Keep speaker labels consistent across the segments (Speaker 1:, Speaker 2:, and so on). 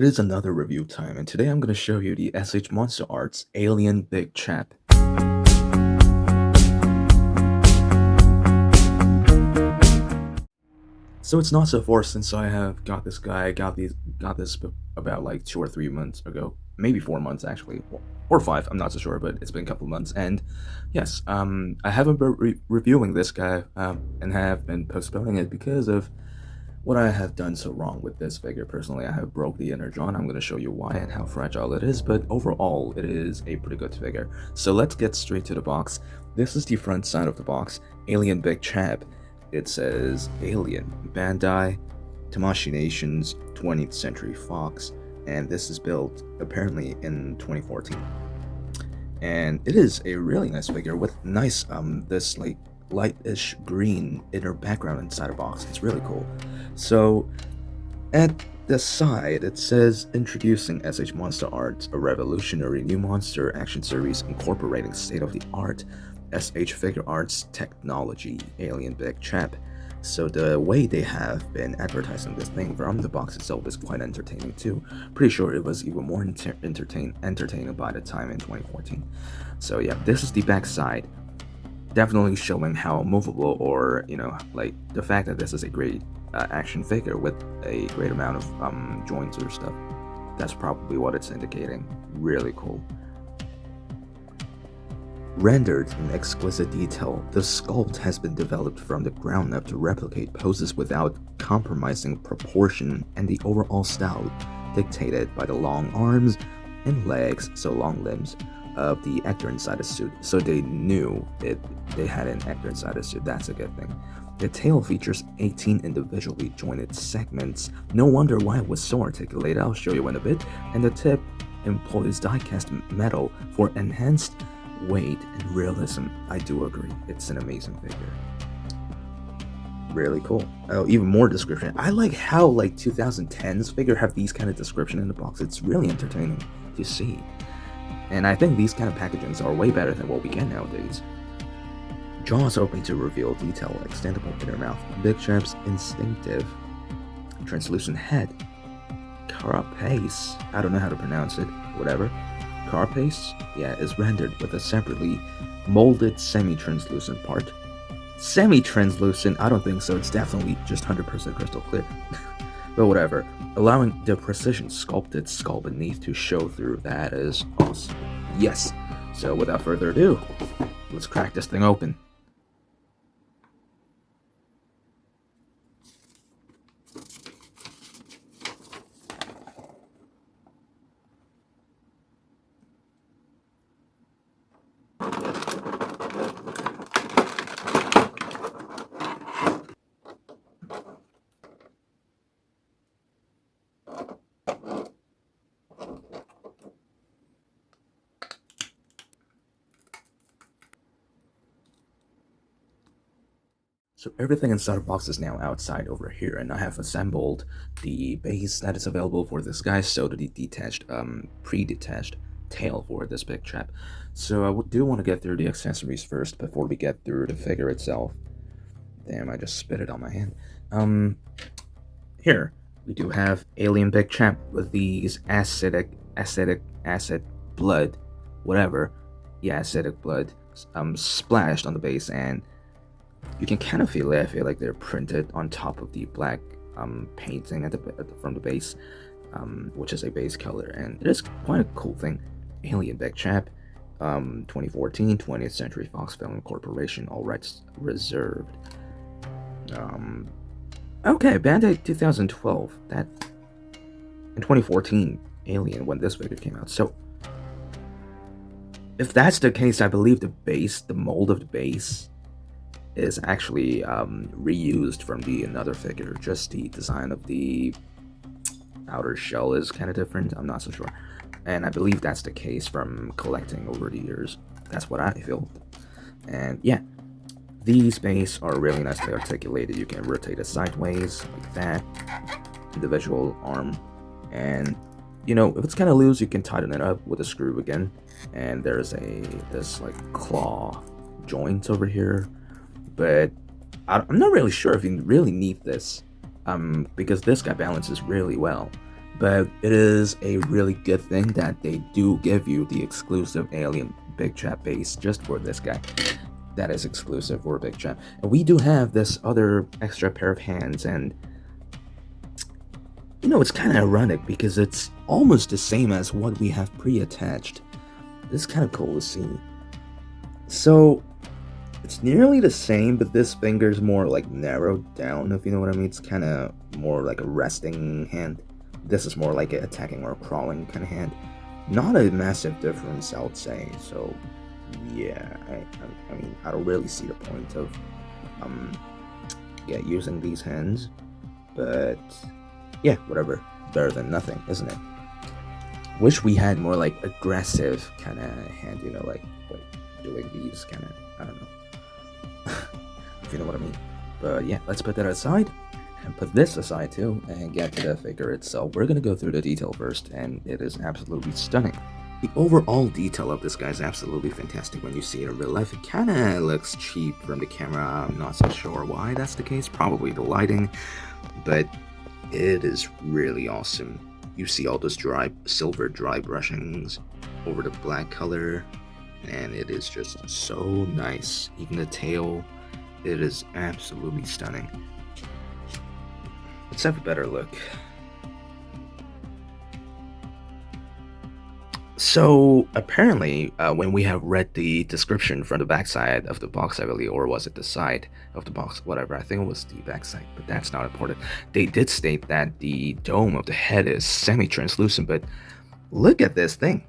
Speaker 1: It is another review time, and today I'm going to show you the S.H.Monsterarts Alien Big Chap. So it's not so far since I have got this guy. I got this about like 2 or 3 months ago, maybe 4 months actually, or five. I'm not so sure, but it's been a couple of months. And yes, I haven't been reviewing this guy, and have been postponing it because of what I have done so wrong with this figure. Personally, I have broke the inner John. I'm going to show you why and how fragile it is, but overall, it is a pretty good figure. So let's get straight to the box. This is the front side of the box. Alien Big Chap. It says Alien, Bandai, Tamashii Nations, 20th Century Fox, and this is built apparently in 2014. And it is a really nice figure with nice, this like lightish green inner background inside a box. It's really cool. So at the side, it says introducing S.H.Monsterarts, a revolutionary new monster action series incorporating state-of-the-art S.H. figure arts technology, Alien Big Chap. So the way they have been advertising this thing from the box itself is quite entertaining too. Pretty sure it was even more entertaining by the time in 2014. So yeah, this is the back side. Definitely showing how movable, or like the fact that this is a great action figure with a great amount of joints or stuff. That's probably what it's indicating. Really cool. Rendered in exquisite detail, the sculpt has been developed from the ground up to replicate poses without compromising proportion and the overall style dictated by the long arms and legs, so long limbs, of the actor inside the suit. So they knew they had an actor inside the suit. That's a good thing. The tail features 18 individually jointed segments. No wonder why it was so articulated. I'll show you in a bit. And the tip employs die-cast metal for enhanced weight and realism. I do agree. It's an amazing figure. Really cool. Oh, even more description. I like how like 2010s figure have these kind of description in the box. It's really entertaining to see. And I think these kind of packagings are way better than what we get nowadays. Jaws open to reveal detail, extendable inner mouth, Big Chap's instinctive, translucent head, carapace, I don't know how to pronounce it, whatever, carapace, yeah, is rendered with a separately molded semi-translucent part. Semi-translucent? I don't think so, it's definitely just 100% crystal clear. But whatever, allowing the precision sculpted skull beneath to show through. That is awesome. Yes, so without further ado, let's crack this thing open. So everything inside the box is now outside over here, and I have assembled the base that is available for this guy, so the detached, pre-detached tail for this big chap. So I do want to get through the accessories first before we get through the figure itself. Damn, I just spit it on my hand. Here we do have Alien Big Chap with these acid blood, whatever, yeah, acidic blood, splashed on the base, and you can kind of feel it. I feel like they're printed on top of the black painting from the base, which is a base color, and it is quite a cool thing. Alien Big Chap, 2014, 20th Century Fox Film Corporation, all rights reserved. Okay, Bandai 2012. That in 2014, Alien, when this video came out. So if that's the case, I believe the mold of the base is actually reused from another figure. Just the design of the outer shell is kind of different. I'm not so sure, and I believe that's the case from collecting over the years. That's what I feel. And yeah, these bases are really nicely articulated. You can rotate it sideways like that, individual arm, and if it's kind of loose, you can tighten it up with a screw again. And there's this like claw joint over here, but I'm not really sure if you really need this, because this guy balances really well. But it is a really good thing that they do give you the exclusive alien Big Chap base just for this guy. That is exclusive for Big Chap. And we do have this other extra pair of hands, and it's kind of ironic because it's almost the same as what we have pre-attached. This is kind of cool to see. So it's nearly the same, but this finger's more like narrowed down, if you know what I mean. It's kind of more like a resting hand. This is more like an attacking or crawling kind of hand. Not a massive difference, I would say. So yeah, I mean, I don't really see the point of using these hands, but yeah, whatever. Better than nothing, isn't it? Wish we had more like aggressive kind of hand, like doing these kind of, I don't know, if you know what I mean. But yeah, let's put that aside and put this aside too and get to the figure itself. We're gonna go through the detail first, and it is absolutely stunning. The overall detail of this guy is absolutely fantastic. When you see it in real life, it kind of looks cheap from the camera. I'm not so sure why that's the case, probably the lighting, but it is really awesome. You see all those silver dry brushings over the black color, and it is just so nice. Even the tail, it is absolutely stunning. Let's have a better look. So apparently, when we have read the description from the backside of the box, I believe, or was it the side of the box, whatever, I think it was the backside, but that's not important. They did state that the dome of the head is semi-translucent, but look at this thing.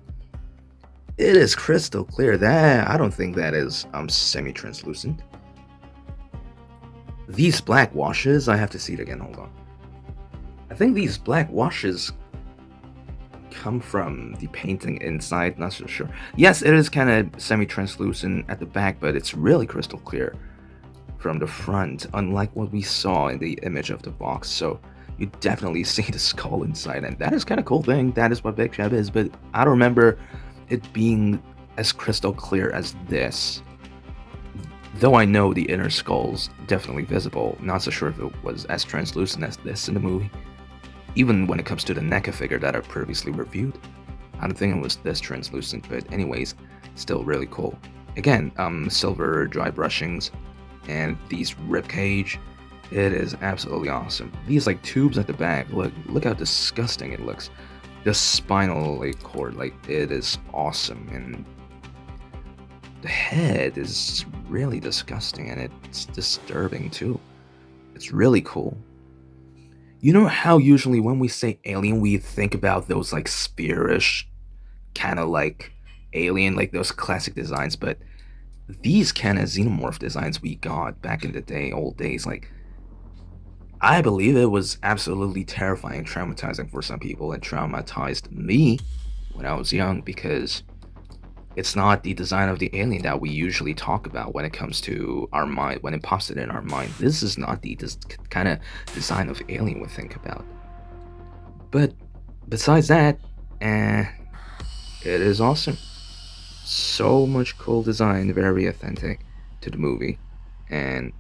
Speaker 1: It is crystal clear. I don't think that is semi-translucent. These black washes, I have to see it again, hold on. I think these black washes come from the painting inside, not so sure. Yes, it is kind of semi-translucent at the back, but it's really crystal clear from the front, unlike what we saw in the image of the box. So you definitely see the skull inside, and that is kind of cool thing. That is what Big Chap is, but I don't remember it being as crystal clear as this. Though I know the inner skull's definitely visible, not so sure if it was as translucent as this in the movie. Even when it comes to the NECA figure that I previously reviewed, I don't think it was this translucent, but anyways, still really cool. Again, silver dry brushings and these ribcage, it is absolutely awesome. These like tubes at the back, look how disgusting it looks. The spinal cord, it is awesome, and the head is really disgusting, and it's disturbing too. It's really cool. You know how usually when we say alien, we think about those like spearish, kind of like alien, like those classic designs, but these kind of xenomorph designs we got back in the day, old days, I believe it was absolutely terrifying, traumatizing for some people. It traumatized me when I was young, because it's not the design of the alien that we usually talk about when it comes to our mind, when it pops it in our mind. This is not the kind of design of alien we think about. But besides that, it is awesome. So much cool design, very authentic to the movie. And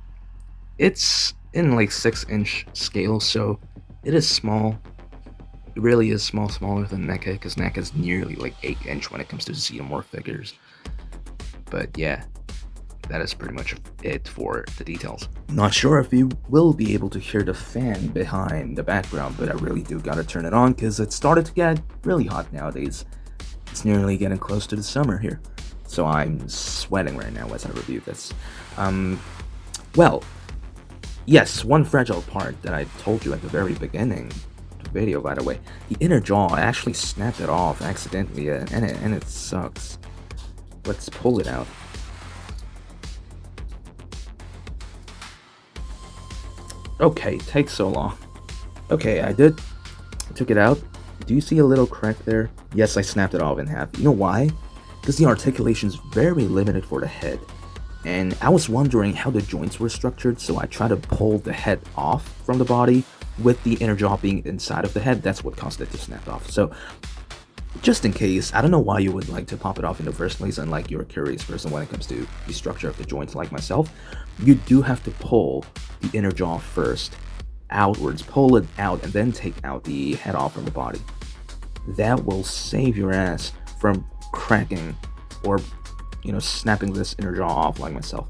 Speaker 1: it's in 6-inch scale, so it is small. It really is smaller than NECA, because NECA is nearly 8-inch when it comes to xenomorph figures. But yeah, that is pretty much it for the details. Not sure if you will be able to hear the fan behind the background, but I really do gotta turn it on because it started to get really hot nowadays. It's nearly getting close to the summer here, so I'm sweating right now as I review this. Well, yes, one fragile part that I told you at the very beginning video, by the way, the inner jaw, I actually snapped it off accidentally, and it sucks. Let's pull it out. Okay, takes so long. Okay, I took it out. Do you see a little crack there? Yes, I snapped it off in half. You know why? Because the articulation is very limited for the head, and I was wondering how the joints were structured, so I tried to pull the head off from the body with the inner jaw being inside of the head. That's what caused it to snap off. So just in case, I don't know why you would like to pop it off in the first place, unlike you're a curious person when it comes to the structure of the joints like myself. You do have to pull the inner jaw first outwards, pull it out, and then take out the head off from the body. That will save your ass from cracking or, snapping this inner jaw off like myself.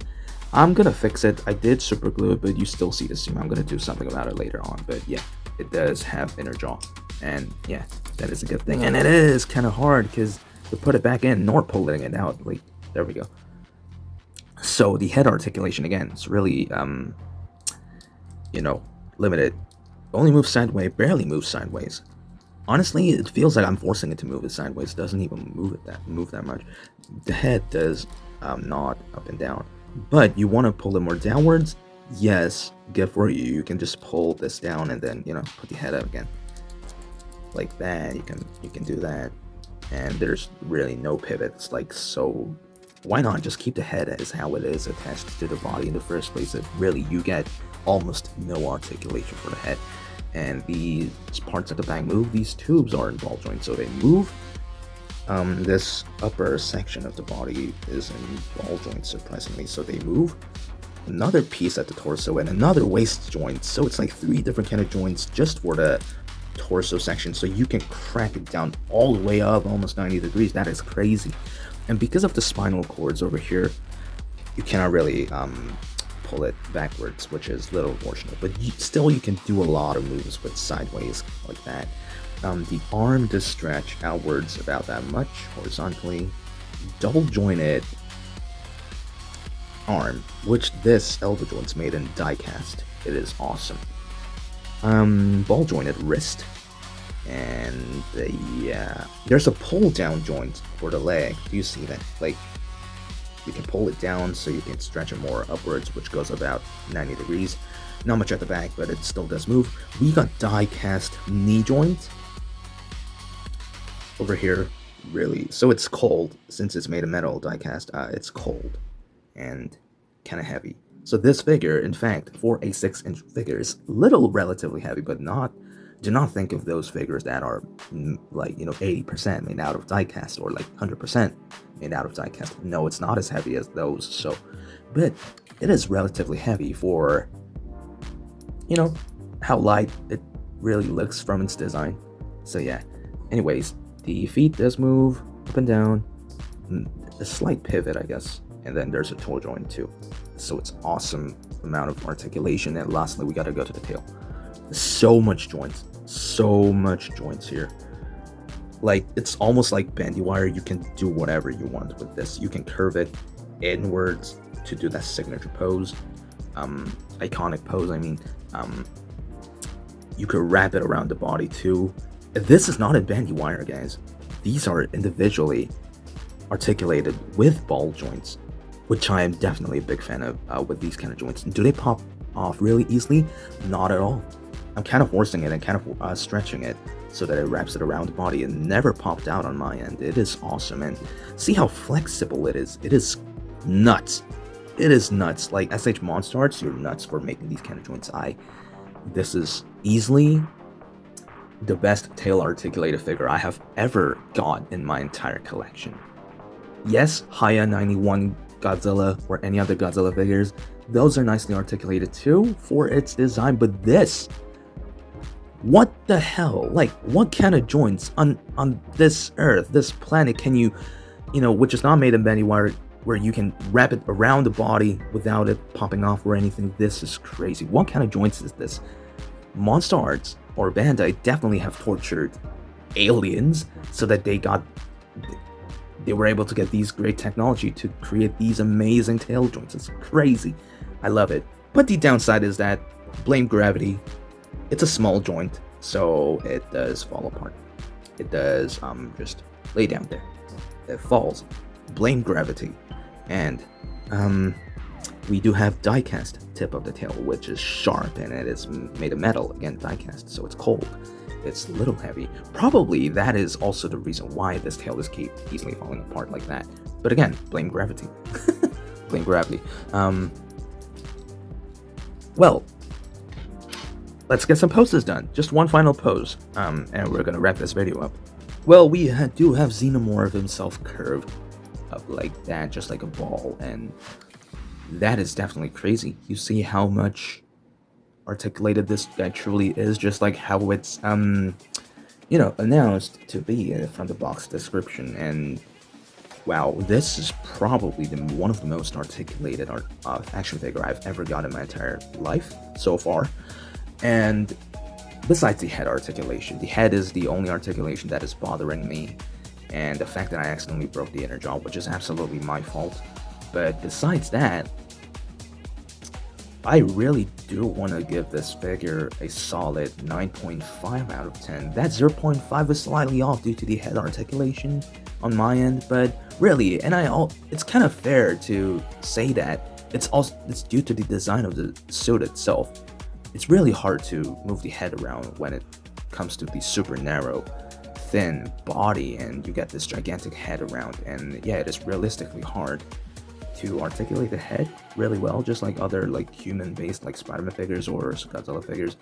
Speaker 1: I'm gonna fix it. I did super glue it, but you still see the seam. I'm gonna do something about it later on. But yeah, it does have inner jaw, and yeah, that is a good thing. And it is kind of hard because to put it back in nor pulling it out. Like, there we go. So the head articulation again, it's really limited. Only moves sideways, barely moves sideways. Honestly, it feels like I'm forcing it to move it sideways. It doesn't even move that much. The head does nod up and down. But you want to pull it more downwards? Yes, good for you. You can just pull this down and then, put the head up again. Like that, you can do that. And there's really no pivots, like, so why not just keep the head as how it is attached to the body in the first place? If really you get almost no articulation for the head. And these parts at the back move. These tubes are in ball joints, so they move. This upper section of the body is in ball joints, surprisingly, so they move. Another piece at the torso and another waist joint, so it's like 3 different kind of joints just for the torso section, so you can crack it down all the way up almost 90 degrees. That is crazy. And because of the spinal cords over here, you cannot really pull it backwards, which is a little unfortunate, but still you can do a lot of moves with sideways like that. The arm does stretch outwards about that much horizontally. Double jointed arm, which this elbow joint's made in die cast. It is awesome. Ball jointed wrist, and yeah, there's a pull down joint for the leg. Do you see that? Like, you can pull it down so you can stretch it more upwards, which goes about 90 degrees. Not much at the back, but it still does move. We got die cast knee joint over here, really. So it's cold, since it's made of metal die cast. It's cold and kind of heavy. So this figure, in fact, for a 6-inch figure, is little relatively heavy, but do not think of those figures that are like 80% made out of die cast or like 100% made out of die cast. No, it's not as heavy as those. So, but it is relatively heavy for how light it really looks from its design. So yeah. Anyways, the feet does move up and down, a slight pivot, I guess, and then there's a toe joint too. So it's awesome amount of articulation. And lastly, we gotta go to the tail. So much joints here. Like, it's almost like bandy wire. You can do whatever you want with this. You can curve it inwards to do that signature pose, iconic pose. I mean, you could wrap it around the body too. This is not in bandy wire, guys. These are individually articulated with ball joints, which I am definitely a big fan of with these kind of joints. Do they pop off really easily? Not at all. I'm kind of forcing it and kind of stretching it so that it wraps it around the body. It never popped out on my end. It is awesome, and see how flexible it is. It is nuts. It is nuts. Like S.H.Monsterarts, you're nuts for making these kind of joints. This is easily the best tail articulated figure I have ever got in my entire collection. Yes, Haya 91 Godzilla or any other Godzilla figures, those are nicely articulated too for its design, but this, what the hell? Like, what kind of joints on this earth, this planet can you, which is not made in bandy wire, where you can wrap it around the body without it popping off or anything? This is crazy. What kind of joints is this? Monsterarts or Bandai definitely have tortured aliens so that they were able to get these great technology to create these amazing tail joints. It's crazy. I love it. But the downside is that, blame gravity. It's a small joint, so it does fall apart. It does just lay down there. It falls. Blame gravity. And we do have die-cast tip of the tail, which is sharp, and it is made of metal. Again, die-cast, so it's cold. It's a little heavy. Probably that is also the reason why this tail is easily falling apart like that. But again, blame gravity. Blame gravity. Well, let's get some poses done. Just one final pose, and we're gonna wrap this video up. Well, we do have Xenomorph himself curved up like that, just like a ball, and that is definitely crazy. You see how much articulated this guy truly is, just like how it's announced to be from the box description. And wow, this is probably one of the most articulated action figure I've ever got in my entire life so far. And besides the head articulation, the head is the only articulation that is bothering me, and the fact that I accidentally broke the inner jaw, which is absolutely my fault. But besides that, I really do want to give this figure a solid 9.5 out of 10. That 0.5 is slightly off due to the head articulation on my end, but really, it's kind of fair to say that it's due to the design of the suit itself. It's really hard to move the head around when it comes to the super narrow, thin body, and you get this gigantic head around, and yeah, it is realistically hard to articulate the head really well, just like other like human-based like Spider-Man figures or Godzilla figures.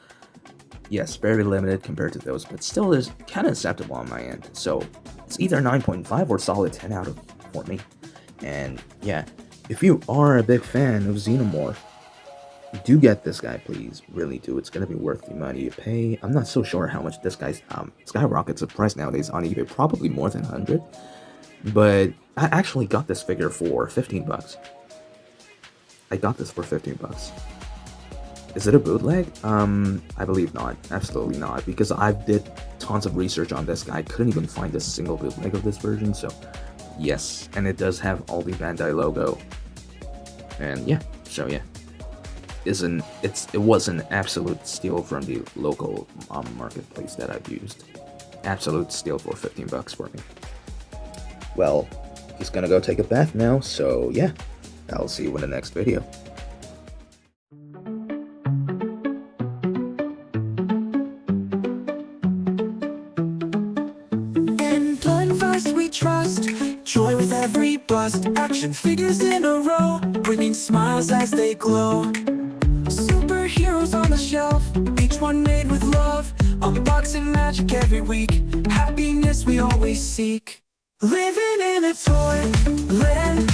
Speaker 1: Yes, very limited compared to those, but still is kind of acceptable on my end. So it's either 9.5 or solid 10 out of for me. And yeah, if you are a big fan of Xenomorph, do get this guy, please. Really do. It's gonna be worth the money you pay. I'm not so sure how much this guy's skyrockets the price nowadays on eBay, probably more than 100. But I actually got this figure for 15 bucks. I got this for 15 bucks. Is it a bootleg? I believe not. Absolutely not, because I did tons of research on this guy. I couldn't even find a single bootleg of this version, so yes. And it does have all the Bandai logo. And yeah, so yeah. It was an absolute steal from the local marketplace that I've used. Absolute steal for 15 bucks for me. Well, he's gonna go take a bath now, so yeah, I'll see you in the next video.
Speaker 2: In blood first we trust, joy with every bust. Action figures in a row, bringing smiles as they glow. Superheroes on the shelf, each one made with love. Unboxing magic every week, happiness we always seek. Living in a toy land,